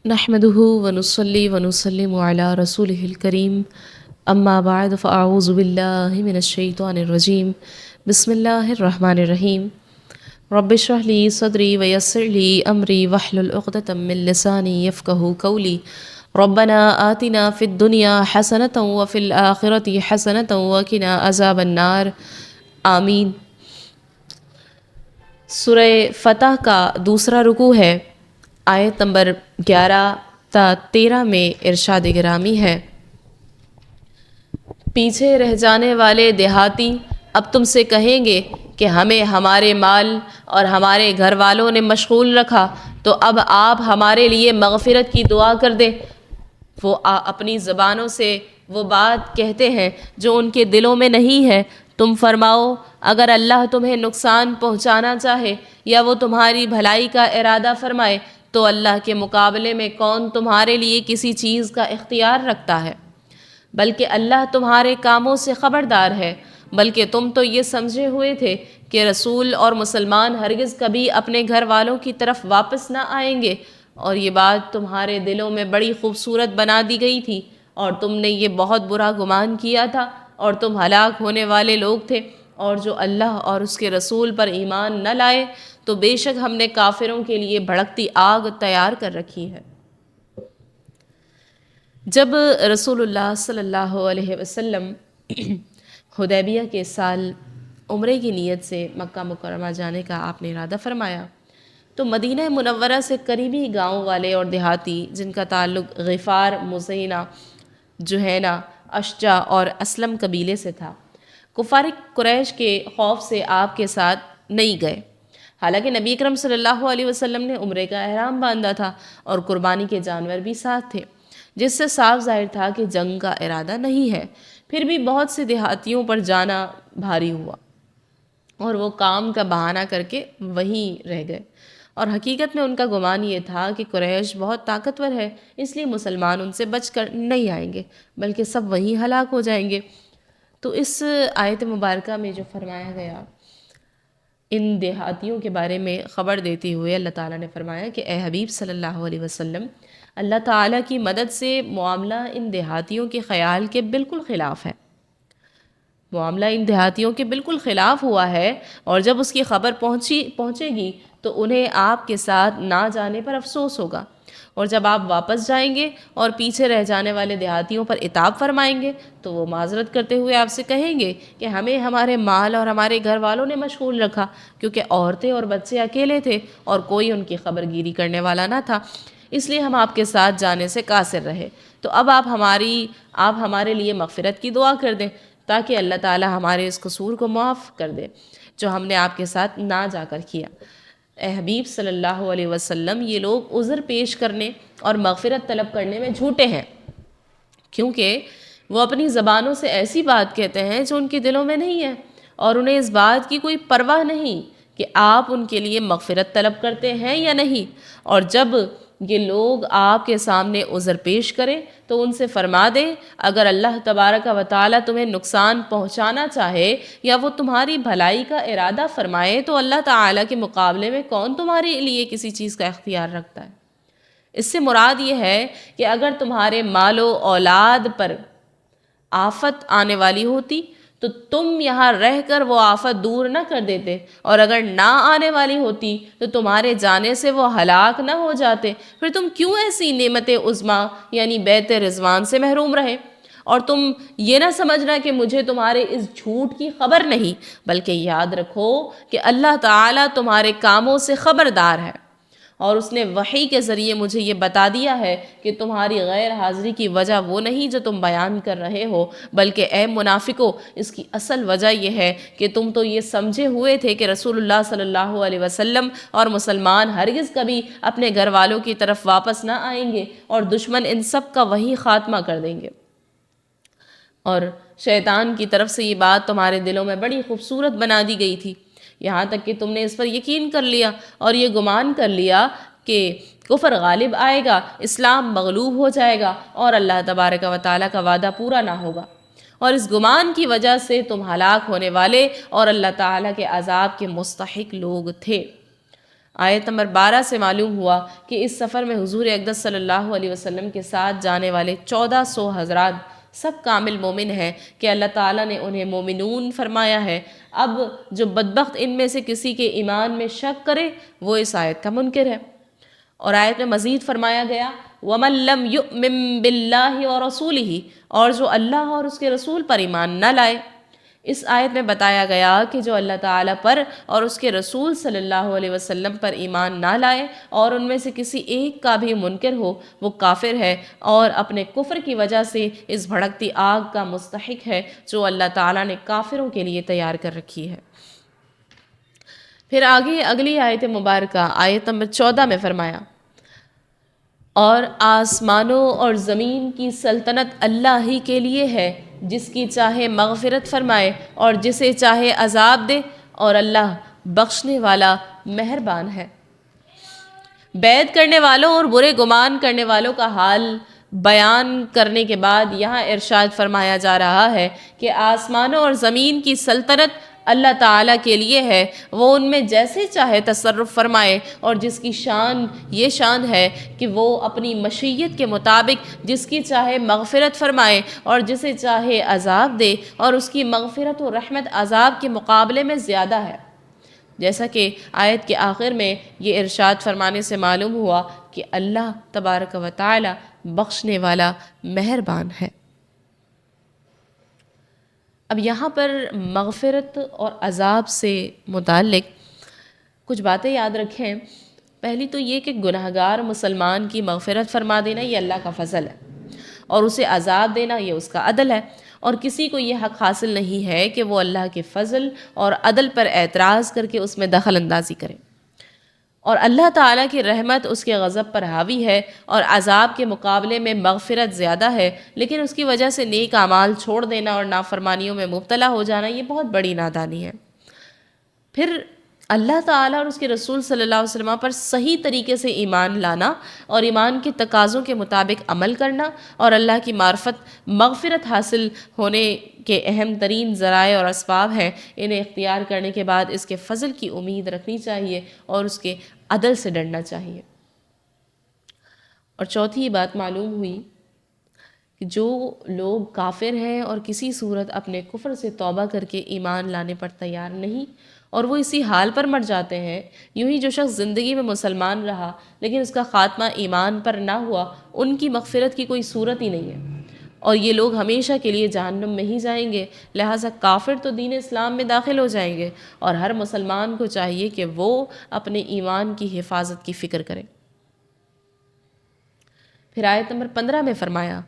نحمده ونصلي ونسلم على رسوله الكريم اما بعد فاعوذ باللہ من الشیطان الرجیم بسم اللہ الرحمن الرحیم رب اشرح لي صدری ویسر لي امری واحلل عقدۃ من لسانی یفقهوا قولی ربنا آتنا فی الدنیا حسنۃ وفی الآخرۃ حسنۃ وقنا عذاب النار آمین۔ سورہ فتح کا دوسرا رکوع ہے۔ آیت نمبر 11 تا 13 میں ارشاد گرامی ہے، پیچھے رہ جانے والے دیہاتی اب تم سے کہیں گے کہ ہمیں ہمارے مال اور ہمارے گھر والوں نے مشغول رکھا، تو اب آپ ہمارے لیے مغفرت کی دعا کر دیں۔ وہ اپنی زبانوں سے وہ بات کہتے ہیں جو ان کے دلوں میں نہیں ہے۔ تم فرماؤ، اگر اللہ تمہیں نقصان پہنچانا چاہے یا وہ تمہاری بھلائی کا ارادہ فرمائے تو اللہ کے مقابلے میں کون تمہارے لیے کسی چیز کا اختیار رکھتا ہے؟ بلکہ اللہ تمہارے کاموں سے خبردار ہے۔ بلکہ تم تو یہ سمجھے ہوئے تھے کہ رسول اور مسلمان ہرگز کبھی اپنے گھر والوں کی طرف واپس نہ آئیں گے، اور یہ بات تمہارے دلوں میں بڑی خوبصورت بنا دی گئی تھی، اور تم نے یہ بہت برا گمان کیا تھا، اور تم ہلاک ہونے والے لوگ تھے۔ اور جو اللہ اور اس کے رسول پر ایمان نہ لائے تو بے شک ہم نے کافروں کے لیے بھڑکتی آگ تیار کر رکھی ہے۔ جب رسول اللہ صلی اللہ علیہ وسلم حدیبیہ کے سال عمرے کی نیت سے مکہ مکرمہ جانے کا آپ نے ارادہ فرمایا تو مدینہ منورہ سے قریبی گاؤں والے اور دیہاتی جن کا تعلق غفار، مزینہ، جہینہ، اشجع اور اسلم قبیلے سے تھا، کفار قریش کے خوف سے آپ کے ساتھ نہیں گئے۔ حالانکہ نبی اکرم صلی اللہ علیہ وسلم نے عمرے کا احرام باندھا تھا اور قربانی کے جانور بھی ساتھ تھے، جس سے صاف ظاہر تھا کہ جنگ کا ارادہ نہیں ہے۔ پھر بھی بہت سے دیہاتیوں پر جانا بھاری ہوا اور وہ کام کا بہانہ کر کے وہیں رہ گئے، اور حقیقت میں ان کا گمان یہ تھا کہ قریش بہت طاقتور ہے، اس لیے مسلمان ان سے بچ کر نہیں آئیں گے بلکہ سب وہیں ہلاک ہو جائیں گے۔ تو اس آیت مبارکہ میں جو فرمایا گیا، ان دیہاتیوں کے بارے میں خبر دیتے ہوئے اللہ تعالیٰ نے فرمایا کہ اے حبیب صلی اللہ علیہ وسلم، اللہ تعالیٰ کی مدد سے معاملہ ان دیہاتیوں کے خیال کے بالکل خلاف ہے۔ معاملہ ان دیہاتیوں کے بالکل خلاف ہوا ہے، اور جب اس کی خبر پہنچے گی تو انہیں آپ کے ساتھ نہ جانے پر افسوس ہوگا، اور جب آپ واپس جائیں گے اور پیچھے رہ جانے والے دیہاتیوں پر عتاب فرمائیں گے تو وہ معذرت کرتے ہوئے آپ سے کہیں گے کہ ہمیں ہمارے مال اور ہمارے گھر والوں نے مشغول رکھا، کیونکہ عورتیں اور بچے اکیلے تھے اور کوئی ان کی خبر گیری کرنے والا نہ تھا، اس لیے ہم آپ کے ساتھ جانے سے قاصر رہے۔ تو اب آپ ہمارے لیے مغفرت کی دعا کر دیں تاکہ اللہ تعالی ہمارے اس قصور کو معاف کر دے جو ہم نے آپ کے ساتھ نہ جا کر کیا۔ اے حبیب صلی اللہ علیہ وسلم، یہ لوگ عذر پیش کرنے اور مغفرت طلب کرنے میں جھوٹے ہیں، کیونکہ وہ اپنی زبانوں سے ایسی بات کہتے ہیں جو ان کے دلوں میں نہیں ہے، اور انہیں اس بات کی کوئی پرواہ نہیں کہ آپ ان کے لیے مغفرت طلب کرتے ہیں یا نہیں۔ اور جب یہ لوگ آپ کے سامنے عذر پیش کریں تو ان سے فرما دیں، اگر اللہ تبارک و تعالیٰ تمہیں نقصان پہنچانا چاہے یا وہ تمہاری بھلائی کا ارادہ فرمائے تو اللہ تعالیٰ کے مقابلے میں کون تمہارے لیے کسی چیز کا اختیار رکھتا ہے۔ اس سے مراد یہ ہے کہ اگر تمہارے مال و اولاد پر آفت آنے والی ہوتی تو تم یہاں رہ کر وہ آفت دور نہ کر دیتے، اور اگر نہ آنے والی ہوتی تو تمہارے جانے سے وہ ہلاک نہ ہو جاتے، پھر تم کیوں ایسی نعمت عظمیٰ یعنی بیت رضوان سے محروم رہے؟ اور تم یہ نہ سمجھنا کہ مجھے تمہارے اس جھوٹ کی خبر نہیں، بلکہ یاد رکھو کہ اللہ تعالیٰ تمہارے کاموں سے خبردار ہے، اور اس نے وحی کے ذریعے مجھے یہ بتا دیا ہے کہ تمہاری غیر حاضری کی وجہ وہ نہیں جو تم بیان کر رہے ہو، بلکہ اے منافقو، اس کی اصل وجہ یہ ہے کہ تم تو یہ سمجھے ہوئے تھے کہ رسول اللہ صلی اللہ علیہ وسلم اور مسلمان ہرگز کبھی اپنے گھر والوں کی طرف واپس نہ آئیں گے، اور دشمن ان سب کا وہی خاتمہ کر دیں گے۔ اور شیطان کی طرف سے یہ بات تمہارے دلوں میں بڑی خوبصورت بنا دی گئی تھی، یہاں تک کہ تم نے اس پر یقین کر لیا اور یہ گمان کر لیا کہ کفر غالب آئے گا، اسلام مغلوب ہو جائے گا اور اللہ تبارک و تعالیٰ کا وعدہ پورا نہ ہوگا، اور اس گمان کی وجہ سے تم ہلاک ہونے والے اور اللہ تعالیٰ کے عذاب کے مستحق لوگ تھے۔ آیت نمبر 12 سے معلوم ہوا کہ اس سفر میں حضور اقدس صلی اللہ علیہ وسلم کے ساتھ جانے والے 1400 حضرات سب کامل مومن ہیں کہ اللہ تعالیٰ نے انہیں مومنون فرمایا ہے۔ اب جو بدبخت ان میں سے کسی کے ایمان میں شک کرے وہ اس آیت کا منکر ہے۔ اور آیت میں مزید فرمایا گیا وَمَن لَّمْ يُؤْمِن بِاللَّهِ وَرَسُولِهِ، اور جو اللہ اور اس کے رسول پر ایمان نہ لائے۔ اس آیت میں بتایا گیا کہ جو اللہ تعالیٰ پر اور اس کے رسول صلی اللہ علیہ وسلم پر ایمان نہ لائے اور ان میں سے کسی ایک کا بھی منکر ہو وہ کافر ہے اور اپنے کفر کی وجہ سے اس بھڑکتی آگ کا مستحق ہے جو اللہ تعالیٰ نے کافروں کے لیے تیار کر رکھی ہے۔ پھر آگے اگلی آیت مبارکہ آیت نمبر 14 میں فرمایا اور آسمانوں اور زمین کی سلطنت اللہ ہی کے لیے ہے، جس کی چاہے مغفرت فرمائے اور جسے چاہے عذاب دے، اور اللہ بخشنے والا مہربان ہے۔ بیعت کرنے والوں اور برے گمان کرنے والوں کا حال بیان کرنے کے بعد یہاں ارشاد فرمایا جا رہا ہے کہ آسمانوں اور زمین کی سلطنت اللہ تعالیٰ کے لیے ہے، وہ ان میں جیسے چاہے تصرف فرمائے، اور جس کی شان یہ شان ہے کہ وہ اپنی مشیت کے مطابق جس کی چاہے مغفرت فرمائے اور جسے چاہے عذاب دے، اور اس کی مغفرت و رحمت عذاب کے مقابلے میں زیادہ ہے۔ جیسا کہ آیت کے آخر میں یہ ارشاد فرمانے سے معلوم ہوا کہ اللہ تبارک و تعالی بخشنے والا مہربان ہے۔ اب یہاں پر مغفرت اور عذاب سے متعلق کچھ باتیں یاد رکھیں۔ پہلی تو یہ کہ گناہگار مسلمان کی مغفرت فرما دینا یہ اللہ کا فضل ہے، اور اسے عذاب دینا یہ اس کا عدل ہے، اور کسی کو یہ حق حاصل نہیں ہے کہ وہ اللہ کے فضل اور عدل پر اعتراض کر کے اس میں دخل اندازی کرے۔ اور اللہ تعالیٰ کی رحمت اس کے غضب پر حاوی ہے، اور عذاب کے مقابلے میں مغفرت زیادہ ہے، لیکن اس کی وجہ سے نیک اعمال چھوڑ دینا اور نافرمانیوں میں مبتلا ہو جانا یہ بہت بڑی نادانی ہے۔ پھر اللہ تعالیٰ اور اس کے رسول صلی اللہ علیہ وسلم پر صحیح طریقے سے ایمان لانا اور ایمان کے تقاضوں کے مطابق عمل کرنا، اور اللہ کی معرفت مغفرت حاصل ہونے کے اہم ترین ذرائع اور اسباب ہیں، انہیں اختیار کرنے کے بعد اس کے فضل کی امید رکھنی چاہیے اور اس کے عدل سے ڈرنا چاہیے۔ اور چوتھی بات معلوم ہوئی کہ جو لوگ کافر ہیں اور کسی صورت اپنے کفر سے توبہ کر کے ایمان لانے پر تیار نہیں اور وہ اسی حال پر مر جاتے ہیں، یوں ہی جو شخص زندگی میں مسلمان رہا لیکن اس کا خاتمہ ایمان پر نہ ہوا، ان کی مغفرت کی کوئی صورت ہی نہیں ہے، اور یہ لوگ ہمیشہ کے لیے جہنم میں ہی جائیں گے۔ لہٰذا کافر تو دین اسلام میں داخل ہو جائیں گے، اور ہر مسلمان کو چاہیے کہ وہ اپنے ایمان کی حفاظت کی فکر کرے۔ پھر آیت نمبر 15 میں فرمایا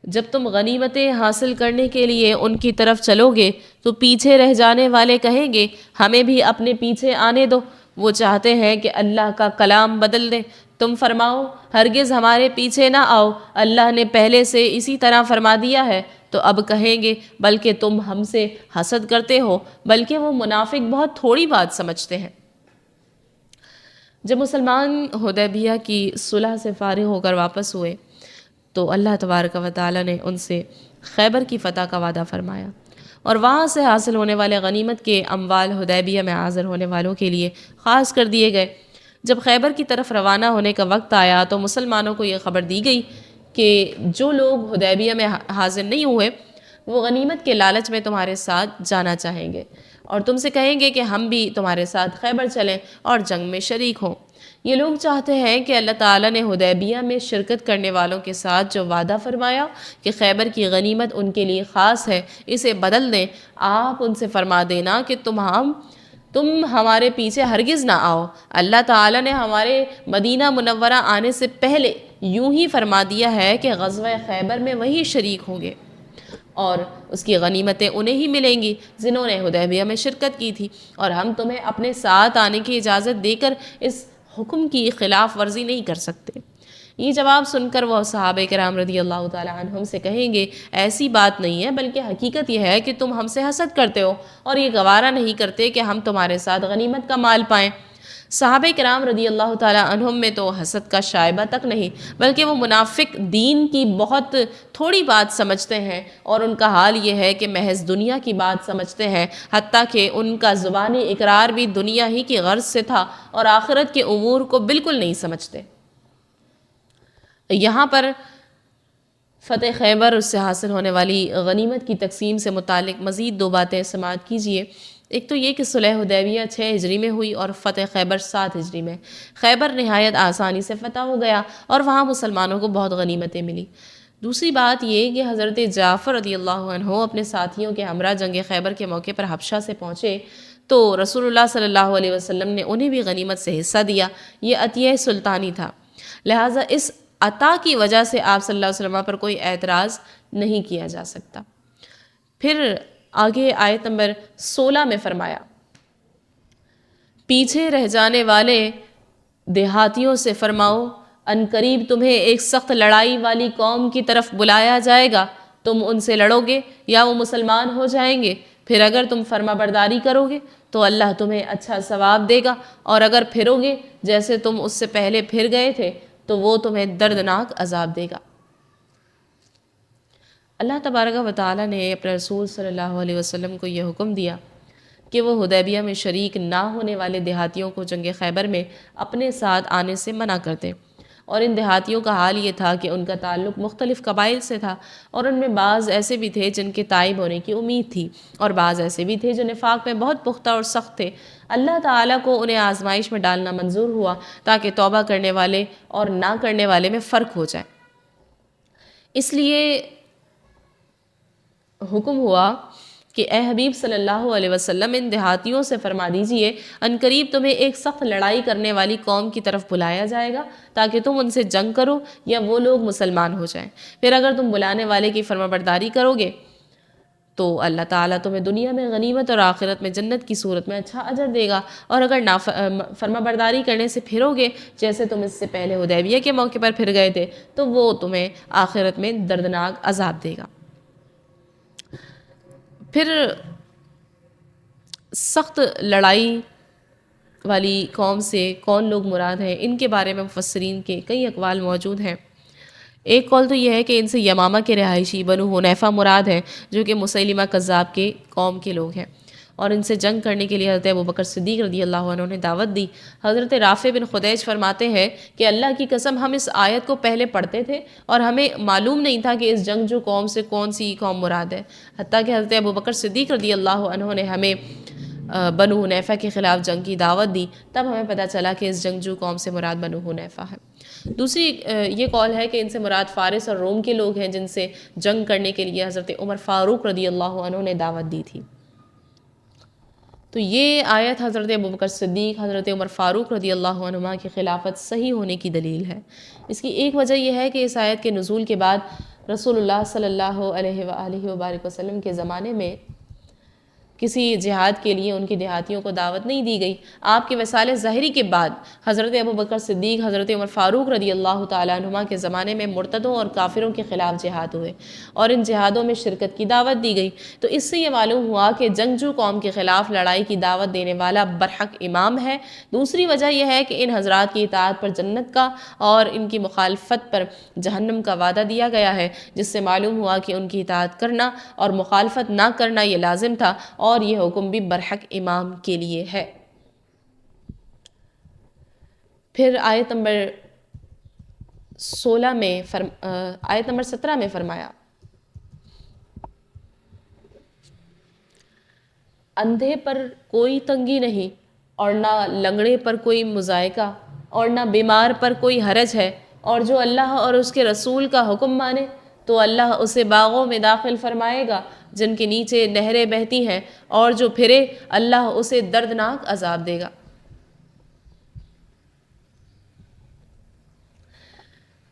جب تم غنیمتیں حاصل کرنے کے لیے ان کی طرف چلو گے تو پیچھے رہ جانے والے کہیں گے ہمیں بھی اپنے پیچھے آنے دو، وہ چاہتے ہیں کہ اللہ کا کلام بدل دیں۔ تم فرماؤ ہرگز ہمارے پیچھے نہ آؤ، اللہ نے پہلے سے اسی طرح فرما دیا ہے۔ تو اب کہیں گے بلکہ تم ہم سے حسد کرتے ہو، بلکہ وہ منافق بہت تھوڑی بات سمجھتے ہیں۔ جب مسلمان حدیبیہ کی صلح سے فارغ ہو کر واپس ہوئے تو اللہ تبارک و تعالی نے ان سے خیبر کی فتح کا وعدہ فرمایا، اور وہاں سے حاصل ہونے والے غنیمت کے اموال حدیبیہ میں حاضر ہونے والوں کے لیے خاص کر دیے گئے۔ جب خیبر کی طرف روانہ ہونے کا وقت آیا تو مسلمانوں کو یہ خبر دی گئی کہ جو لوگ حدیبیہ میں حاضر نہیں ہوئے وہ غنیمت کے لالچ میں تمہارے ساتھ جانا چاہیں گے، اور تم سے کہیں گے کہ ہم بھی تمہارے ساتھ خیبر چلیں اور جنگ میں شریک ہوں۔ یہ لوگ چاہتے ہیں کہ اللہ تعالیٰ نے حدیبیہ میں شرکت کرنے والوں کے ساتھ جو وعدہ فرمایا کہ خیبر کی غنیمت ان کے لیے خاص ہے اسے بدل دیں۔ آپ ان سے فرما دینا کہ تم ہمارے پیچھے ہرگز نہ آؤ، اللہ تعالیٰ نے ہمارے مدینہ منورہ آنے سے پہلے یوں ہی فرما دیا ہے کہ غزوہ خیبر میں وہی شریک ہوں گے، اور اس کی غنیمتیں انہیں ہی ملیں گی جنہوں نے حدیبیہ میں شرکت کی تھی، اور ہم تمہیں اپنے ساتھ آنے کی اجازت دے کر اس حکم کی خلاف ورزی نہیں کر سکتے۔ یہ جواب سن کر وہ صحابہ کرام رضی اللہ تعالی عنہم سے کہیں گے ایسی بات نہیں ہے، بلکہ حقیقت یہ ہے کہ تم ہم سے حسد کرتے ہو اور یہ گوارہ نہیں کرتے کہ ہم تمہارے ساتھ غنیمت کا مال پائیں۔ صحابہ کرام رضی اللہ تعالیٰ عنہم میں تو حسد کا شائبہ تک نہیں، بلکہ وہ منافق دین کی بہت تھوڑی بات سمجھتے ہیں، اور ان کا حال یہ ہے کہ محض دنیا کی بات سمجھتے ہیں، حتیٰ کہ ان کا زبانی اقرار بھی دنیا ہی کی غرض سے تھا اور آخرت کے امور کو بالکل نہیں سمجھتے۔ یہاں پر فتح خیبر، اس سے حاصل ہونے والی غنیمت کی تقسیم سے متعلق مزید 2 باتیں سماعت کیجئے۔ ایک تو یہ کہ صلح حدیبیہ 6 ہجری میں ہوئی اور فتح خیبر 7 ہجری میں۔ خیبر نہایت آسانی سے فتح ہو گیا اور وہاں مسلمانوں کو بہت غنیمتیں ملی۔ دوسری بات یہ کہ حضرت جعفر رضی اللہ عنہ اپنے ساتھیوں کے ہمراہ جنگ خیبر کے موقع پر حبشہ سے پہنچے تو رسول اللہ صلی اللہ علیہ وسلم نے انہیں بھی غنیمت سے حصہ دیا۔ یہ عطیہ سلطانی تھا، لہٰذا اس عطا کی وجہ سے آپ صلی اللہ علیہ وسلم پر کوئی اعتراض نہیں کیا جا سکتا۔ پھر آگے آیت نمبر 16 میں فرمایا، پیچھے رہ جانے والے دیہاتیوں سے فرماؤ، ان قریب تمہیں ایک سخت لڑائی والی قوم کی طرف بلایا جائے گا، تم ان سے لڑو گے یا وہ مسلمان ہو جائیں گے، پھر اگر تم فرما برداری کرو گے تو اللہ تمہیں اچھا ثواب دے گا، اور اگر پھرو گے جیسے تم اس سے پہلے پھر گئے تھے تو وہ تمہیں دردناک عذاب دے گا۔ اللہ تبارک و تعالیٰ نے اپنے رسول صلی اللہ علیہ وسلم کو یہ حکم دیا کہ وہ حدیبیہ میں شریک نہ ہونے والے دیہاتیوں کو جنگ خیبر میں اپنے ساتھ آنے سے منع کر دیں، اور ان دیہاتیوں کا حال یہ تھا کہ ان کا تعلق مختلف قبائل سے تھا، اور ان میں بعض ایسے بھی تھے جن کے تائب ہونے کی امید تھی، اور بعض ایسے بھی تھے جو نفاق میں بہت پختہ اور سخت تھے۔ اللہ تعالیٰ کو انہیں آزمائش میں ڈالنا منظور ہوا تاکہ توبہ کرنے والے اور نہ کرنے والے میں فرق ہو جائے۔ اس لیے حکم ہوا کہ اے حبیب صلی اللہ علیہ وسلم، ان دیہاتیوں سے فرما دیجئے ان قریب تمہیں ایک سخت لڑائی کرنے والی قوم کی طرف بلایا جائے گا تاکہ تم ان سے جنگ کرو یا وہ لوگ مسلمان ہو جائیں، پھر اگر تم بلانے والے کی فرما برداری کرو گے تو اللہ تعالیٰ تمہیں دنیا میں غنیمت اور آخرت میں جنت کی صورت میں اچھا اجر دے گا، اور اگر فرما برداری کرنے سے پھرو گے جیسے تم اس سے پہلے حدیبیہ کے موقع پر پھر گئے تھے تو وہ تمہیں آخرت میں دردناک عذاب دے گا۔ پھر سخت لڑائی والی قوم سے کون لوگ مراد ہیں، ان کے بارے میں مفسرین کے کئی اقوال موجود ہیں۔ ایک قول تو یہ ہے کہ ان سے یمامہ کے رہائشی بنو حنیفہ مراد ہیں، جو کہ مسیلمہ کذاب کے قوم کے لوگ ہیں، اور ان سے جنگ کرنے کے لیے حضرت ابوبکر صدیق رضی اللہ عنہ نے دعوت دی۔ حضرت رافع بن خدیج فرماتے ہیں کہ اللہ کی قسم ہم اس آیت کو پہلے پڑھتے تھے اور ہمیں معلوم نہیں تھا کہ اس جنگجو قوم سے کون سی قوم مراد ہے، حتیٰ کہ حضرت ابوبکر صدیق رضی اللہ عنہ نے ہمیں بنو حنیفہ کے خلاف جنگ کی دعوت دی، تب ہمیں پتہ چلا کہ اس جنگجو قوم سے مراد بنو حنیفہ ہے۔ دوسری یہ قول ہے کہ ان سے مراد فارس اور روم کے لوگ ہیں جن سے جنگ کرنے کے لیے حضرت عمر فاروق رضی اللہ عنہ نے دعوت دی تھی۔ تو یہ آیت حضرت ابوبکر صدیق، حضرت عمر فاروق رضی اللہ عنہما کی خلافت صحیح ہونے کی دلیل ہے۔ اس کی ایک وجہ یہ ہے کہ اس آیت کے نزول کے بعد رسول اللہ صلی اللہ علیہ وآلہ وبارک وسلم کے زمانے میں کسی جہاد کے لیے ان کی دیہاتیوں کو دعوت نہیں دی گئی۔ آپ کے وصال ظاہری کے بعد حضرت ابوبکر صدیق، حضرت عمر فاروق رضی اللہ تعالیٰ عنہما کے زمانے میں مرتدوں اور کافروں کے خلاف جہاد ہوئے اور ان جہادوں میں شرکت کی دعوت دی گئی۔ تو اس سے یہ معلوم ہوا کہ جنگجو قوم کے خلاف لڑائی کی دعوت دینے والا برحق امام ہے۔ دوسری وجہ یہ ہے کہ ان حضرات کی اطاعت پر جنت کا اور ان کی مخالفت پر جہنم کا وعدہ دیا گیا ہے، جس سے معلوم ہوا کہ ان کی اطاعت کرنا اور مخالفت نہ کرنا یہ لازم تھا، اور یہ حکم بھی برحق امام کے لیے ہے۔ پھر آیت نمبر 17 میں فرمایا، اندھے پر کوئی تنگی نہیں اور نہ لنگڑے پر کوئی مضائقہ اور نہ بیمار پر کوئی حرج ہے، اور جو اللہ اور اس کے رسول کا حکم مانے تو اللہ اسے باغوں میں داخل فرمائے گا جن کے نیچے نہریں بہتی ہیں، اور جو پھرے اللہ اسے دردناک عذاب دے گا۔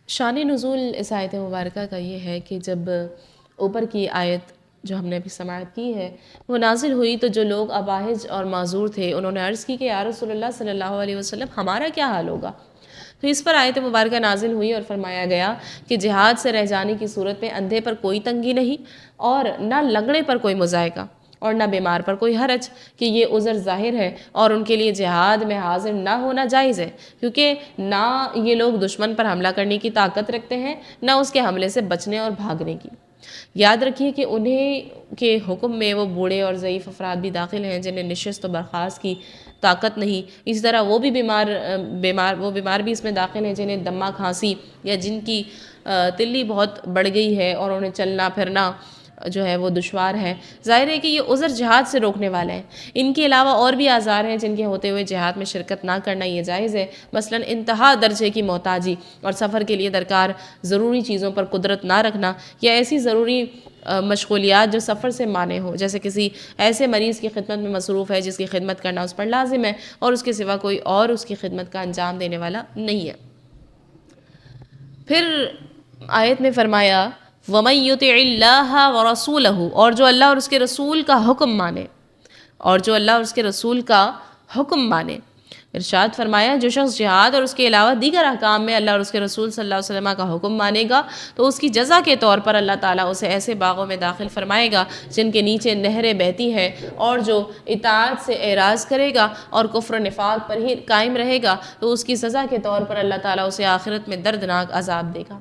شان نزول اس آیت مبارکہ کا یہ ہے کہ جب اوپر کی آیت جو ہم نے ابھی سماعت کی ہے وہ نازل ہوئی تو جو لوگ اباہج اور معذور تھے انہوں نے عرض کی کہ یا رسول اللہ صلی اللہ علیہ وسلم ہمارا کیا حال ہوگا؟ تو اس پر آیت مبارکہ نازل ہوئی اور فرمایا گیا کہ جہاد سے رہ جانے کی صورت میں اندھے پر کوئی تنگی نہیں اور نہ لنگڑے پر کوئی مضائقہ اور نہ بیمار پر کوئی حرج کہ یہ عذر ظاہر ہے اور ان کے لیے جہاد میں حاضر نہ ہونا جائز ہے، کیونکہ نہ یہ لوگ دشمن پر حملہ کرنے کی طاقت رکھتے ہیں نہ اس کے حملے سے بچنے اور بھاگنے کی۔ یاد رکھیے کہ انہیں کے حکم میں وہ بوڑھے اور ضعیف افراد بھی داخل ہیں جنہیں نشست و برخاست کی طاقت نہیں، اسی طرح وہ بیمار بھی اس میں داخل ہیں جنہیں دمہ کھانسی یا جن کی تلی بہت بڑھ گئی ہے اور انہیں چلنا پھرنا جو ہے وہ دشوار ہے۔ ظاہر ہے کہ یہ عذر جہاد سے روکنے والا ہے۔ ان کے علاوہ اور بھی آزار ہیں جن کے ہوتے ہوئے جہاد میں شرکت نہ کرنا یہ جائز ہے، مثلا انتہا درجے کی محتاجی اور سفر کے لیے درکار ضروری چیزوں پر قدرت نہ رکھنا، یا ایسی ضروری مشغولیات جو سفر سے مانع ہو، جیسے کسی ایسے مریض کی خدمت میں مصروف ہے جس کی خدمت کرنا اس پر لازم ہے اور اس کے سوا کوئی اور اس کی خدمت کا انجام دینے والا نہیں ہے۔ پھر آیت میں فرمایا وَمَن يُطِعِ اللَّهَ وَرَسُولَهُ، اور جو اللہ اور اس کے رسول کا حکم مانے، اور جو اللہ اور اس کے رسول کا حکم مانے۔ ارشاد فرمایا جو شخص جہاد اور اس کے علاوہ دیگر احکام میں اللہ اور اس کے رسول صلی اللہ علیہ وسلم کا حکم مانے گا تو اس کی جزا کے طور پر اللہ تعالیٰ اسے ایسے باغوں میں داخل فرمائے گا جن کے نیچے نہریں بہتی ہیں، اور جو اطاعت سے اعراض کرے گا اور کفر و نفاق پر ہی قائم رہے گا تو اس کی سزا کے طور پر اللہ تعالیٰ اسے آخرت میں دردناک عذاب دے گا۔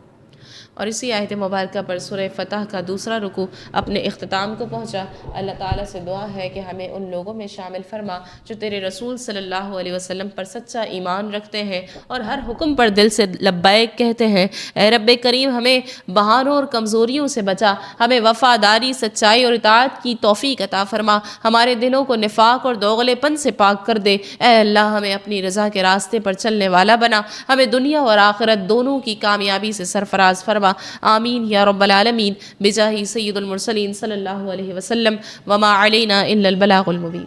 اور اسی آیت مبارکہ پر سورہ فتح کا دوسرا رکوع اپنے اختتام کو پہنچا۔ اللہ تعالیٰ سے دعا ہے کہ ہمیں ان لوگوں میں شامل فرما جو تیرے رسول صلی اللہ علیہ وسلم پر سچا ایمان رکھتے ہیں اور ہر حکم پر دل سے لبیک کہتے ہیں۔ اے رب کریم ہمیں بہانوں اور کمزوریوں سے بچا، ہمیں وفاداری، سچائی اور اطاعت کی توفیق عطا فرما، ہمارے دلوں کو نفاق اور دوغلے پن سے پاک کر دے۔ اے اللہ ہمیں اپنی رضا کے راستے پر چلنے والا بنا، ہمیں دنیا اور آخرت دونوں کی کامیابی سے سرفراز فرما، آمین یا رب العالمین، بجاہ سید المرسلین صلی اللہ علیہ وسلم، وما علینا الا البلاغ المبین۔